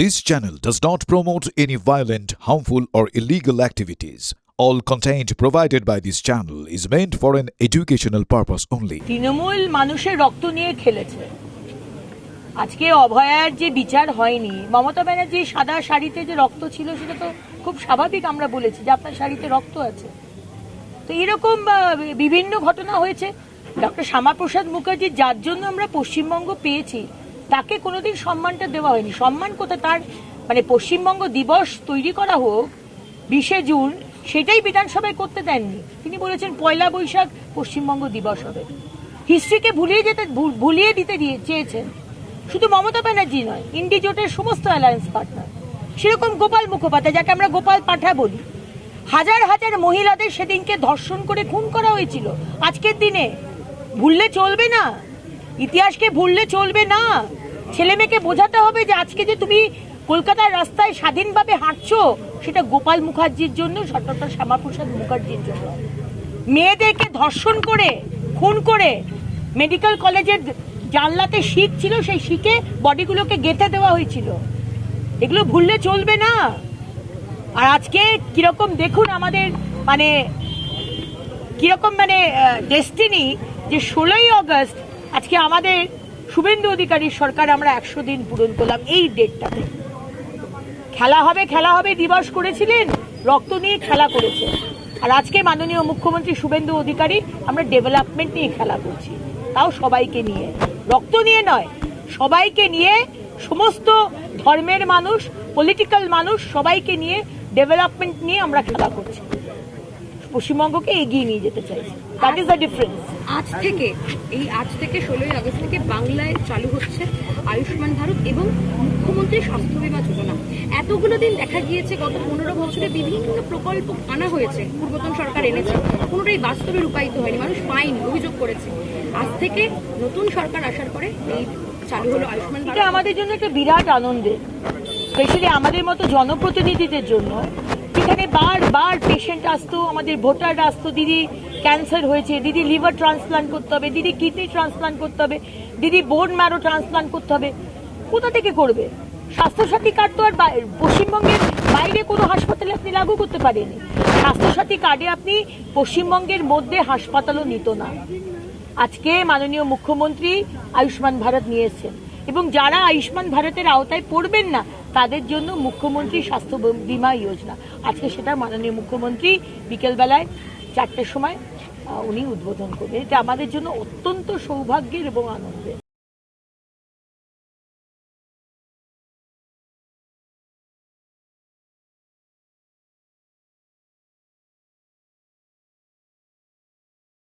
This channel does not promote any violent, harmful, or illegal activities. All content provided by this channel is meant for an educational purpose only. Trinamool মানুষের রক্ত নিয়ে খেলেছে। আজকে অভয়ার যে বিচার হয়নি, মমতা ব্যানার্জির সাদা শাড়িতে যে রক্ত ছিল সেটা তো খুব স্বাভাবিক। আমরা বলেছি যে আপনার শাড়িতে রক্ত আছে। তো এরকম বিভিন্ন ঘটনা হয়েছে। ডক্টর শ্যামাপ্রসাদ মুখার্জি যার জন্য আমরা পশ্চিমবঙ্গ পেয়েছি, তাকে কোনোদিন সম্মানটা দেওয়া হয়নি। সম্মান কোথায়? তার মানে পশ্চিমবঙ্গ দিবস তৈরি করা হোক 20শে জুন, সেটাই বিধানসভায় করতে দেননি। তিনি বলেছেন পয়লা বৈশাখ পশ্চিমবঙ্গ দিবস হবে। হিস্ট্রিকে ভুলিয়ে দিতে চেয়েছেন। শুধু মমতা ব্যানার্জি নয়, ইন্ডি জোটের সমস্ত অ্যালায়েন্স পার্টনার। সেরকম গোপাল মুখোপাধ্যায়, যাকে আমরা গোপাল পাঠা বলি, হাজার হাজার মহিলাদের সেদিনকে ধর্ষণ করে খুন করা হয়েছিল। আজকের দিনে ভুললে চলবে না, ইতিহাসকে ভুললে চলবে না। ছেলে মেয়েকে বোঝাতে হবে যে আজকে যে তুমি কলকাতার রাস্তায় স্বাধীনভাবে হাঁটছো, সেটা গোপাল মুখার্জির জন্য, ডক্টর শ্যামাপ্রসাদ মুখার্জির জন্য। মেয়েদেরকে ধর্ষণ করে খুন করে মেডিকেল কলেজের জানলাতে শিক ছিল, সেই শিকে বডিগুলোকে গেঁথে দেওয়া হয়েছিল। এগুলো ভুললে চলবে না। আর আজকে কিরকম দেখুন আমাদের কিরকম ডেস্টিনি, যে 16ই আগস্ট আজকে আমাদের শুভেন্দু অধিকারীর সরকার আমরা 100 দিন পূরণ করলাম এই ডেটটাতে। খেলা হবে দিবস করেছিলেন, রক্ত নিয়ে খেলা করেছে। আর আজকে মাননীয় মুখ্যমন্ত্রী শুভেন্দু অধিকারী আমরা ডেভেলপমেন্ট নিয়ে খেলা করছি, তাও সবাইকে নিয়ে, রক্ত নিয়ে নয়, সবাইকে নিয়ে, সমস্ত ধর্মের মানুষ, পলিটিক্যাল মানুষ, সবাইকে নিয়ে ডেভেলপমেন্ট নিয়ে আমরা খেলা করছি। পশ্চিমবঙ্গকে এগিয়ে নিয়ে যেতে চাইছি। That is the difference. আজ থেকে 16ই আগস্ট থেকে বাংলায় চালু হচ্ছে আয়ুষ্মান ভারত এবং মুখ্যমন্ত্রী স্বাস্থ্য বীমা যোজনা। এতগুলো দিন দেখা গিয়েছে গত 15 বছরে বিভিন্ন প্রকল্প আনা হয়েছে, পূর্বতন সরকার এনেছে, কোনোটাই বাস্তবে রূপায়িত হয়নি, মানুষ পায়নি, অভিযোগ করেছে। আজ থেকে নতুন সরকার আসার পরে এই চালু হলো আয়ুষ্মান ভারত। এটা আমাদের জন্য একটা বিরাট আনন্দের, স্পেশালি আমাদের মতো জনপ্রতিনিধিদের জন্য, যেখানে বারবার পেশেন্ট আসতো, আমাদের ভোটার আসতো, দিদি ক্যান্সার হয়েছে, দিদি লিভার ট্রান্সপ্লান্ট করতে হবে, দিদি কিডনি ট্রান্সপ্লান্ট করতে হবে, দিদি বোন ম্যারো ট্রান্সপ্লান্ট করতে হবে। কোথা থেকে করবে? স্বাস্থ্যসাথী কার্ড তো আর পশ্চিমবঙ্গের বাইরে কোনো হাসপাতালে আপনি লাগু করতে পারেননি। স্বাস্থ্যসাথী কার্ডে আপনি পশ্চিমবঙ্গের মধ্যে হাসপাতালও নিত না। আজকে মাননীয় মুখ্যমন্ত্রী আয়ুষ্মান ভারত নিয়ে এসেছেন, এবং যারা আয়ুষ্মান ভারতের আওতায় পড়বেন না তাদের জন্য মুখ্যমন্ত্রী স্বাস্থ্য বীমা যোজনা, আজকে সেটা মাননীয় মুখ্যমন্ত্রী বিকেলবেলায় 4টের সময় উনি উদ্বোধন করবেন। এটা আমাদের জন্য অত্যন্ত সৌভাগ্যের এবং আনন্দের।